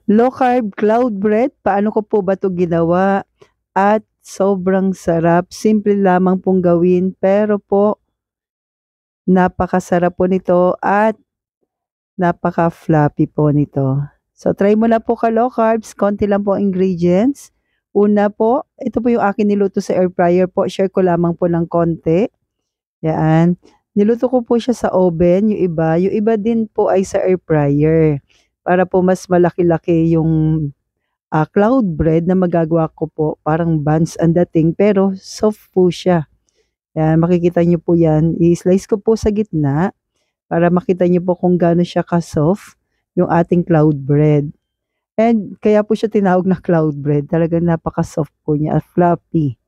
Low carb cloud bread, paano ko po ba 'to ginawa? At sobrang sarap, simple lamang pong gawin pero po napakasarap po nito at napaka-fluffy po nito. So try mo na po ka-low carbs, konti lang po ang ingredients. Una po, ito po yung akin niluto sa air fryer po, share ko lamang po ng konti, yan. Niluto ko po siya sa oven, yung iba din po ay sa air fryer para po mas malaki-laki yung cloud bread na magagawa ko po, parang buns ang dating pero soft po siya. Yan, makikita niyo po yan. I-slice ko po sa gitna para makita niyo po kung gaano siya ka-soft yung ating cloud bread. And kaya po siya tinawag na cloud bread. Talagang napaka-soft po niya at fluffy.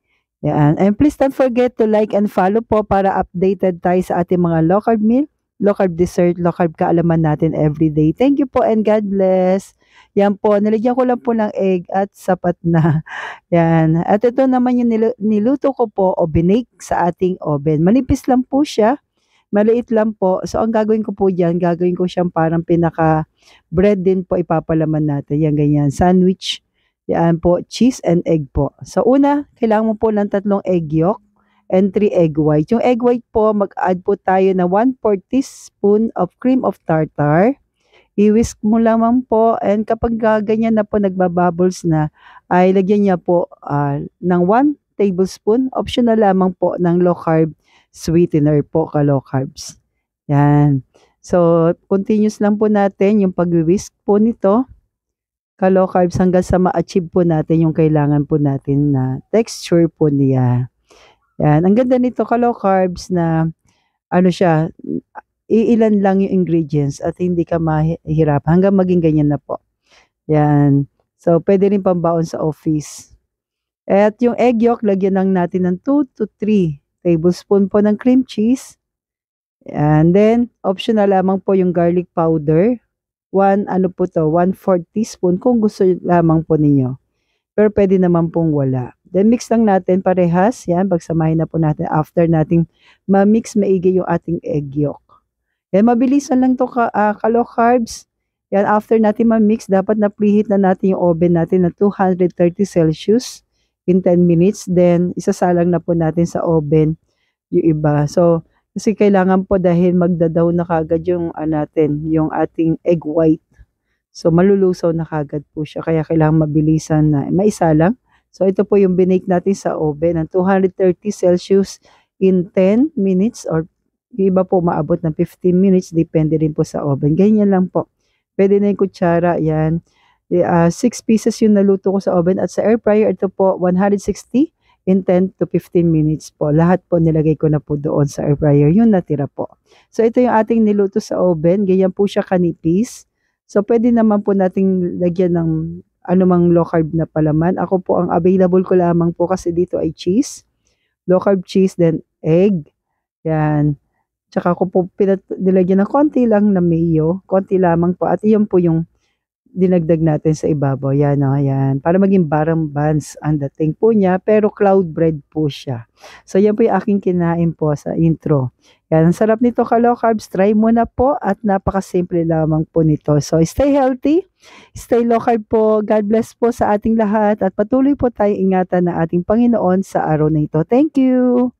Yan. And please don't forget to like and follow po para updated tayo sa ating mga low carb meal, low carb dessert, low carb kaalaman natin everyday. Thank you po and God bless. Yan po, nilagyan ko lang po ng egg at sapat na. Yan. At ito naman yung niluto ko po o binake sa ating oven. Manipis lang po siya. Maliit lang po. So, ang gagawin ko po diyan, gagawin ko siyang parang pinaka-bread din po ipapalaman natin. Yan, ganyan. Sandwich. Yan po, cheese and egg po. So, una, kailangan mo po ng 3 egg yolk and 3 egg white. Yung egg white po, mag-add po tayo na 1/4 teaspoon of cream of tartar. I-whisk mo lamang po and kapag ganyan na po nagbabubbles na, ay lagyan niya po ng 1 tablespoon, optional lamang po ng low carb sweetener po ka-low carbs. Yan. So, continuous lang po natin yung pag-whisk po nito ka-low carbs hanggang sa ma-achieve po natin yung kailangan po natin na texture po niya. Yan. Ang ganda nito ka-low carbs na ano siya, iilan lang yung ingredients at hindi ka mahihirap hanggang maging ganyan na po. Yan. So, pwede rin pambaon sa office. At yung egg yolk, lagyan lang natin ng 2 to 3 tablespoon po ng cream cheese. And then, optional lamang po yung garlic powder. 1/4 teaspoon kung gusto lamang po ninyo. Pero pwede naman pong wala. Then mix lang natin parehas. Yan, pagsamahin na po natin after nating ma-mix maigi yung ating egg yolk. Yan, mabilisan lang to ka-low carbs. Yan, after natin ma-mix, dapat na preheat na natin yung oven natin na 230 Celsius in 10 minutes. Then, isasalang na po natin sa oven yung iba. So, kasi kailangan po dahil magdadaw na kagad yung natin, yung ating egg white. So, malulusaw na kagad po siya. Kaya kailangan mabilisan na maisalang. So, ito po yung binake natin sa oven ng 230 Celsius in 10 minutes or yung iba po maabot ng 15 minutes. Depende rin po sa oven. Ganyan lang po. Pwede na yung kutsara. Yan. 6 pieces yung naluto ko sa oven at sa air fryer. Ito po 160 in 10 to 15 minutes po. Lahat po nilagay ko na po doon sa air fryer. Yung natira po. So, ito yung ating niluto sa oven. Ganyan po siya kanipis. So, pwede naman po nating lagyan ng anumang low carb na palaman. Ako po, ang available ko lamang po kasi dito ay cheese. Low carb cheese, then egg. Yan. Tsaka ko po nilagyan ng konti lang na mayo. Konti lamang po. At iyon po yung dinagdag natin sa ibabaw. Yan o, yan. Para maging barang buns ang dating po niya. Pero cloud bread po siya. So, yan po yung aking kinain po sa intro. Yan, ang sarap nito ka-low carbs. Try mo na po at napakasimple lamang po nito. So, stay healthy. Stay low carb po. God bless po sa ating lahat. At patuloy po tayong ingatan ng ating Panginoon sa araw na ito. Thank you.